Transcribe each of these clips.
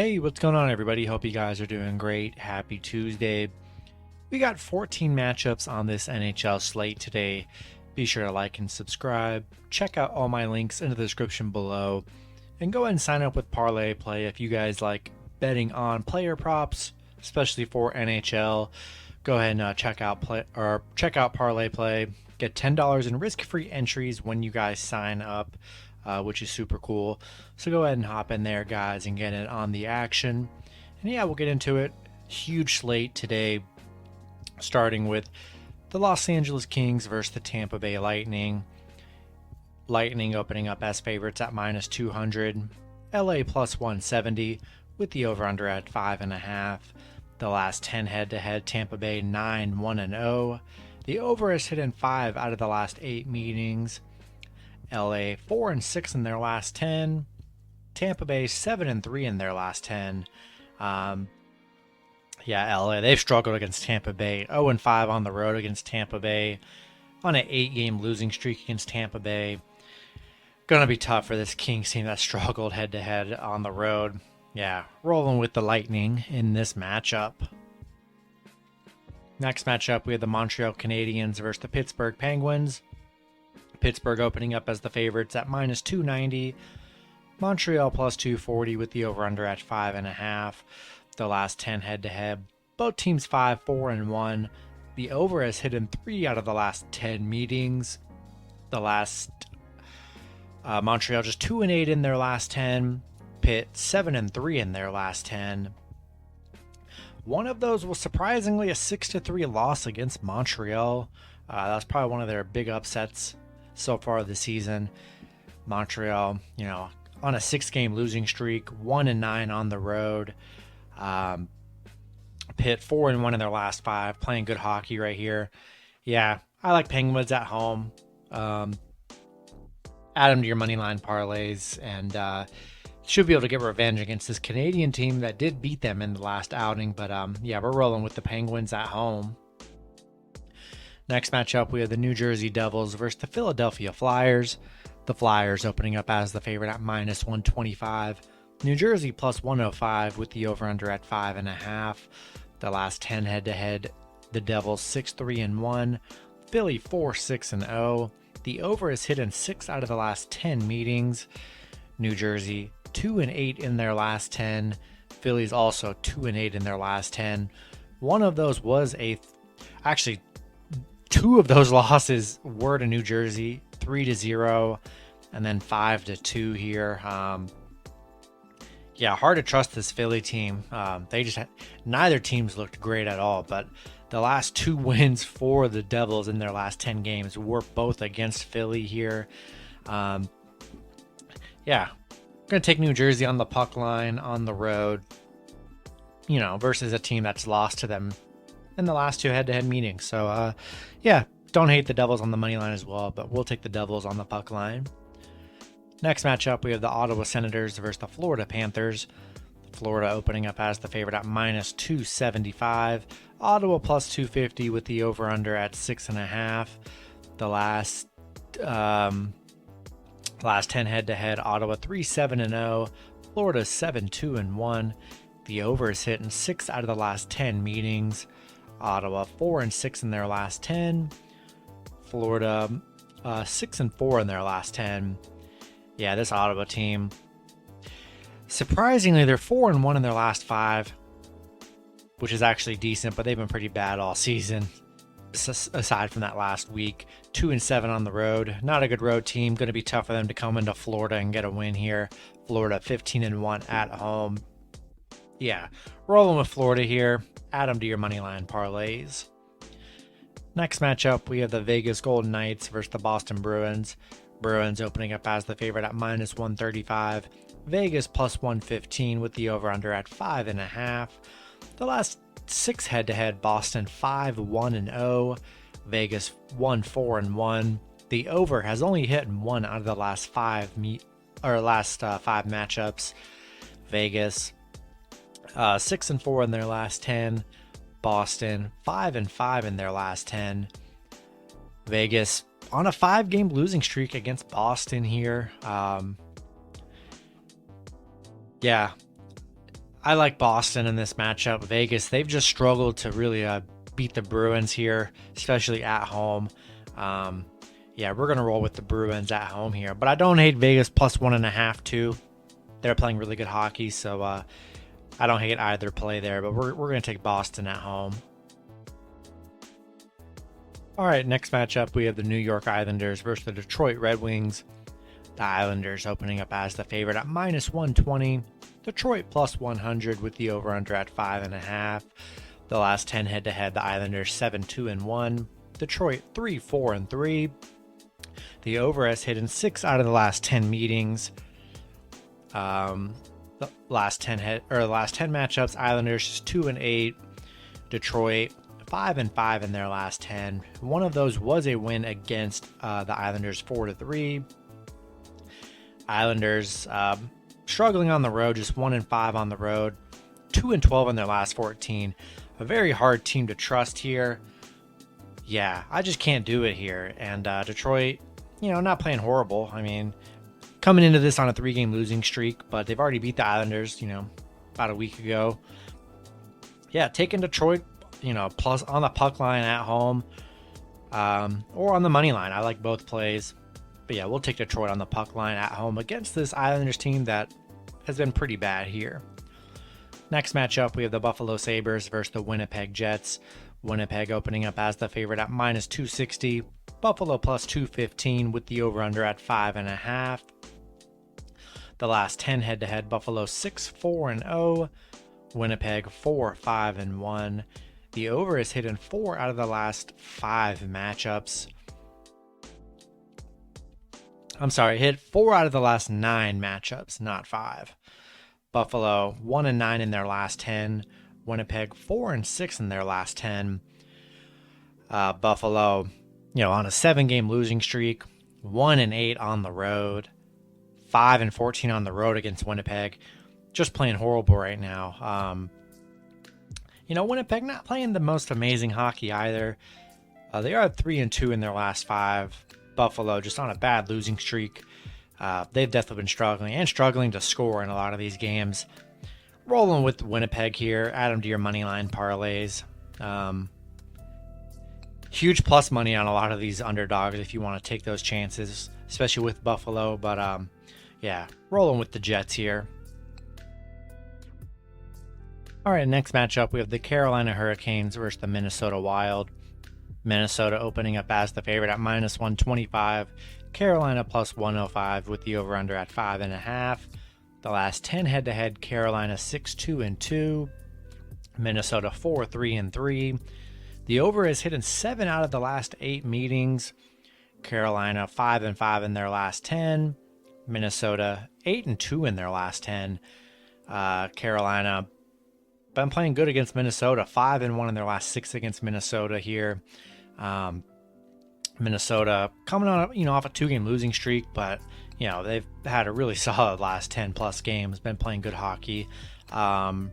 Hey, what's going on, everybody? Hope you guys are doing great. Happy Tuesday. We got 14 matchups on this NHL slate today. Be sure to like and subscribe. Check out all my links in the description below. And go ahead and sign up with ParlayPlay if you guys like betting on player props, especially for NHL. Go ahead and check out ParlayPlay. Get $10 in risk-free entries when you guys sign up. Which is super cool. So go ahead and hop in there, guys, and get it on the action. And yeah, we'll get into it. Huge slate today, starting with the Los Angeles Kings versus the Tampa Bay Lightning. Lightning opening up as favorites at -200. LA plus 170 with the over-under at 5.5. The last 10 head-to-head, Tampa Bay 9-1-0. The over is hit in 5 out of the last 8 meetings. LA 4-6 in their last 10. Tampa Bay 7-3 in their last 10. LA, they've struggled against Tampa Bay. 0-5 on the road against Tampa Bay. On an 8-game losing streak against Tampa Bay. Gonna be tough for this Kings team that struggled head-to-head on the road. Yeah, rolling with the Lightning in this matchup. Next matchup, we have the Montreal Canadiens versus the Pittsburgh Penguins. Pittsburgh opening up as the favorites at -290. Montreal plus 240 with the over-under at 5.5. The last 10 head-to-head. Both teams 5-4-1. The over has hit in 3 out of the last 10 meetings. The last Montreal just 2-8 in their last 10. Pitt 7-3 in their last 10. One of those was surprisingly a 6-3 loss against Montreal. That was probably one of their big upsets so far this season. Montreal, on a 6-game losing streak, 1-9 on the road. Pitt 4-1 in their last 5, playing good hockey right here. Yeah, I like Penguins at home. Add them to your moneyline parlays, and should be able to get revenge against this Canadian team that did beat them in the last outing. But we're rolling with the Penguins at home. Next matchup, we have the New Jersey Devils versus the Philadelphia Flyers. The Flyers opening up as the favorite at -125. New Jersey plus 105 with the over-under at 5.5. The last 10 head-to-head, the Devils 6-3-1. Philly 4-6-0. The over is hit in 6 out of the last 10 meetings. New Jersey 2-8 in their last 10. Philly's also 2-8 in their last 10. One of those was actually 2 of those losses were to New Jersey, 3-0, and then 5-2 here. Hard to trust this Philly team. Neither team's looked great at all, but the last 2 wins for the Devils in their last 10 games were both against Philly here. Gonna take New Jersey on the puck line on the road, versus a team that's lost to them in the last 2 head-to-head meetings. So, don't hate the Devils on the money line as well, but we'll take the Devils on the puck line. Next matchup, we have the Ottawa Senators versus the Florida Panthers. Florida opening up as the favorite at -275. Ottawa plus 250 with the over-under at 6.5. The last 10 head-to-head, Ottawa 3-7-0. Florida 7-2-1. The over is hit in 6 out of the last 10 meetings. Ottawa 4-6 in their last 10. Florida 6-4 in their last 10. Yeah, this Ottawa team, surprisingly, they're 4-1 in their last 5, which is actually decent, but they've been pretty bad all season. Aside from that last week, 2-7 on the road. Not a good road team. Going to be tough for them to come into Florida and get a win here. Florida 15-1 at home. Yeah, rolling with Florida here. Add them to your moneyline parlays. Next matchup, we have the Vegas Golden Knights versus the Boston Bruins. Bruins opening up as the favorite at -135. Vegas plus 115 with the over-under at 5.5. The last 6 head-to-head, Boston 5-1-0. Vegas 1-4-1. The over has only hit in 1 out of the last 5 matchups. Vegas 6-4 in their last 10. Boston 5-5 in their last 10. Vegas on a 5-game losing streak against Boston here. I like Boston in this matchup. Vegas, they've just struggled to really beat the Bruins here, especially at home. Yeah, we're going to roll with the Bruins at home here. But I don't hate Vegas plus 1.5 too. They're playing really good hockey, so I don't hate either play there. But we're going to take Boston at home. All right, next matchup, we have the New York Islanders versus the Detroit Red Wings. The Islanders opening up as the favorite at minus 120. Detroit plus 100 with the over-under at 5.5. The last 10 head-to-head, the Islanders 7-2-1. Detroit 3-4-3. The over has hit in 6 out of the last 10 meetings. The last 10 matchups, Islanders just 2-8. Detroit 5-5 in their last 10. One of those was a win against the Islanders 4-3. Islanders struggling on the road, just 1-5 on the road, 2-12 in their last 14. A very hard team to trust here. Yeah, I just can't do it here. And Detroit, not playing horrible. I mean, coming into this on a 3-game losing streak, but they've already beat the Islanders, about a week ago. Yeah, taking Detroit, plus on the puck line at home, or on the money line. I like both plays. But yeah, we'll take Detroit on the puck line at home against this Islanders team that has been pretty bad here. Next matchup, we have the Buffalo Sabres versus the Winnipeg Jets. Winnipeg opening up as the favorite at minus 260. Buffalo plus 215 with the over-under at 5.5. The last 10 head-to-head, Buffalo 6-4-0. Winnipeg 4-5-1. The over is hit in 4 out of the last 5 matchups. I'm sorry, hit 4 out of the last 9 matchups, not 5. Buffalo 1-9 in their last 10. Winnipeg 4-6 in their last 10. Buffalo, on a 7-game losing streak, 1-8 on the road, 5-14 on the road against Winnipeg. Just playing horrible right now. Winnipeg not playing the most amazing hockey either. They are 3-2 in their last 5. Buffalo just on a bad losing streak. They've definitely been struggling to score in a lot of these games. Rolling with Winnipeg here. Add them to your money line parlays. Huge plus money on a lot of these underdogs if you want to take those chances, especially with Buffalo. But yeah, rolling with the Jets here. All right, next matchup, we have the Carolina Hurricanes versus the Minnesota Wild. Minnesota opening up as the favorite at minus 125. Carolina plus 105 with the over-under at 5.5. The last 10 head-to-head, Carolina 6-2-2. Minnesota 4-3-3. The over is hit in 7 out of the last 8 meetings. Carolina 5-5 in their last 10. Minnesota 8-2 in their last 10. Carolina been playing good against Minnesota, 5-1 in their last 6 against Minnesota here. Minnesota coming on, off a 2-game losing streak, but they've had a really solid last 10 plus games. Been playing good hockey. Yeah,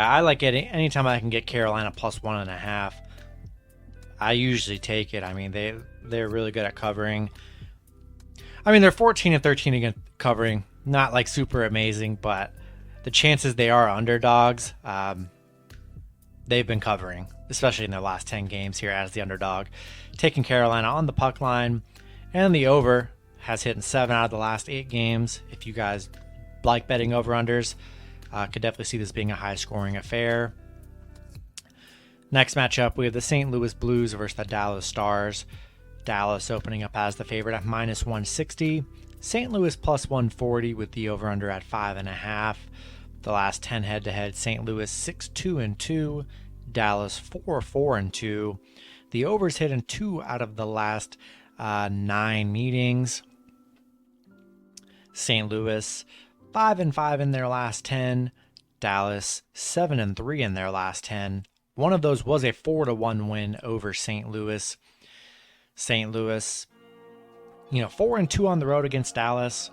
I like it anytime I can get Carolina plus 1.5. I usually take it. I mean, they're really good at covering. I mean, they're 14-13 against covering. Not like super amazing, but the chances they are underdogs, they've been covering, especially in their last 10 games here as the underdog. Taking Carolina on the puck line, and the over has hit in 7 out of the last 8 games. If you guys like betting over-unders, could definitely see this being a high-scoring affair. Next matchup, we have the St. Louis Blues versus the Dallas Stars. Dallas opening up as the favorite at minus 160. St. Louis plus 140 with the over-under at 5.5. The last 10 head-to-head, St. Louis 6-2-2, Dallas 4-4-2. The overs hit in 2 out of the last 9 meetings. St. Louis 5-5 in their last 10. Dallas 7-3 in their last 10. One of those was a 4-1 win over St. Louis. St. Louis, 4-2 on the road against Dallas.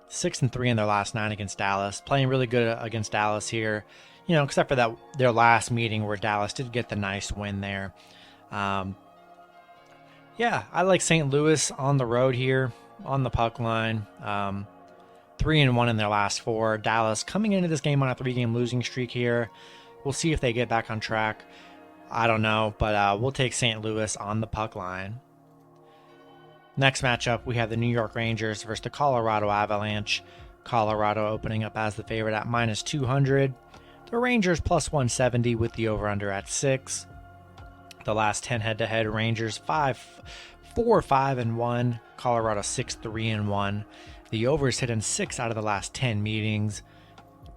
6-3 in their last 9 against Dallas. Playing really good against Dallas here. Except for that their last meeting where Dallas did get the nice win there. Yeah, I like St. Louis on the road here, on the puck line. 3-1 in their last 4. Dallas coming into this game on a 3-game losing streak here. We'll see if they get back on track. I don't know, but we'll take St. Louis on the puck line. Next matchup, we have the New York Rangers versus the Colorado Avalanche. Colorado opening up as the favorite at -200. The Rangers +170 with the over-under at 6. The last 10 head-to-head, Rangers 4-5-1. Colorado 6-3-1. The overs hit in 6 out of the last 10 meetings.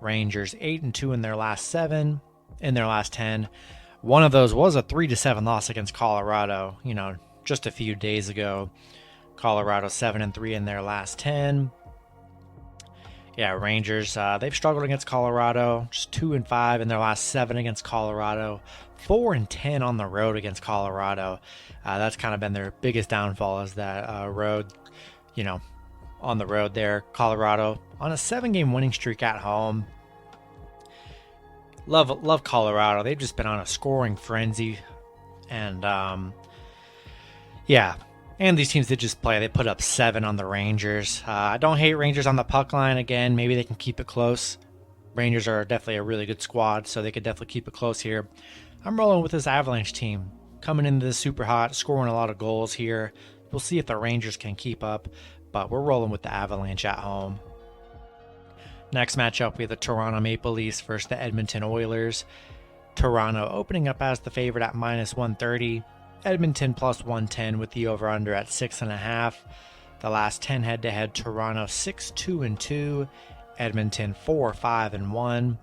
Rangers 8-2 in their last 7. In their last 10. One of those was a 3-7 loss against Colorado, just a few days ago. Colorado 7-3 in their last 10. Yeah, Rangers, they've struggled against Colorado, just 2-5 in their last 7 against Colorado, 4-10 on the road against Colorado. That's kind of been their biggest downfall, is that road, on the road there. Colorado on a 7-game winning streak at home. Love Colorado. They've just been on a scoring frenzy, and yeah. And these teams did just play. They put up 7 on the Rangers. I don't hate Rangers on the puck line. Again, maybe they can keep it close. Rangers are definitely a really good squad, so they could definitely keep it close here. I'm rolling with this Avalanche team. Coming into this super hot, scoring a lot of goals here. We'll see if the Rangers can keep up, but we're rolling with the Avalanche at home. Next matchup, we have the Toronto Maple Leafs versus the Edmonton Oilers. Toronto opening up as the favorite at -130. Edmonton +110 with the over-under at 6.5. The last 10 head-to-head, Toronto 6-2-2. Edmonton 4-5-1.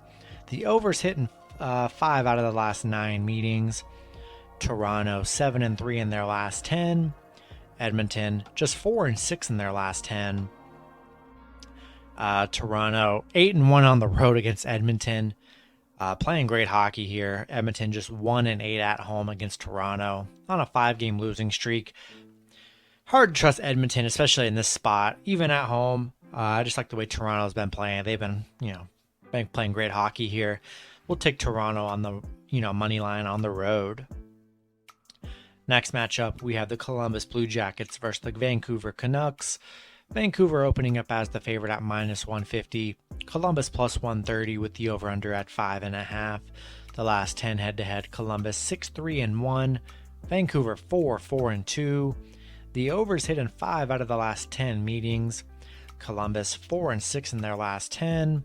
The overs hitting 5 out of the last 9 meetings. Toronto 7-3 in their last 10. Edmonton just 4-6 in their last 10. Toronto 8-1 on the road against Edmonton. Playing great hockey here. Edmonton just 1-8 at home against Toronto on a 5-game losing streak. Hard to trust Edmonton, especially in this spot, even at home. I just like the way Toronto's been playing. They've been, been playing great hockey here. We'll take Toronto on the, money line on the road. Next matchup, we have the Columbus Blue Jackets versus the Vancouver Canucks. Vancouver opening up as the favorite at -150. Columbus +130 with the over-under at 5.5. The last 10 head-to-head, Columbus 6-3-1. Vancouver 4-4-2. The overs hit in 5 out of the last 10 meetings. Columbus 4-6 in their last 10.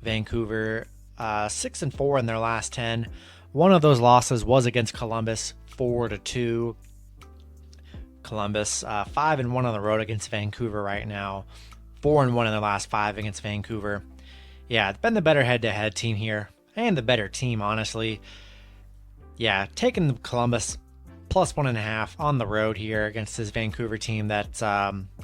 Vancouver 6-4 in their last 10. One of those losses was against Columbus, 4-2. Columbus 5-1 on the road against Vancouver right now. 4-1 in their last 5 against Vancouver. Yeah, it's been the better head-to-head team here, and the better team, honestly. Yeah, taking Columbus +1.5 on the road here against this Vancouver team that's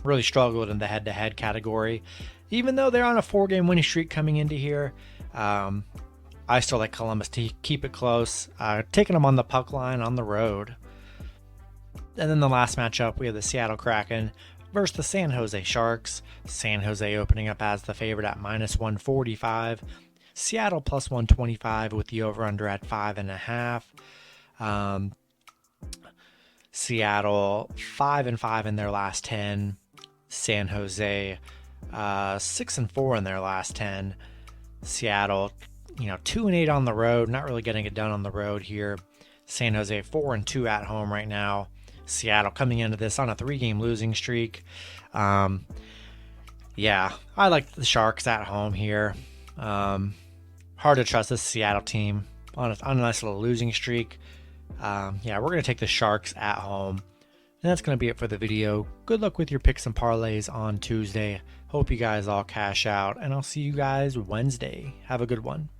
really struggled in the head-to-head category. Even though they're on a 4-game winning streak coming into here, I still like Columbus to keep it close. Taking them on the puck line on the road. And then the last matchup, we have the Seattle Kraken versus the San Jose Sharks. San Jose opening up as the favorite at -145. Seattle +125 with the over-under at 5.5. Seattle 5-5 in their last 10. San Jose 6-4 in their last 10. Seattle, 2-8 on the road, not really getting it done on the road here. San Jose 4-2 at home right now. Seattle coming into this on a 3-game losing streak. Yeah, I like the Sharks at home here. Hard to trust this Seattle team on a nice little losing streak. Yeah, we're going to take the Sharks at home. And that's going to be it for the video. Good luck with your picks and parlays on Tuesday. Hope you guys all cash out, and I'll see you guys Wednesday. Have a good one.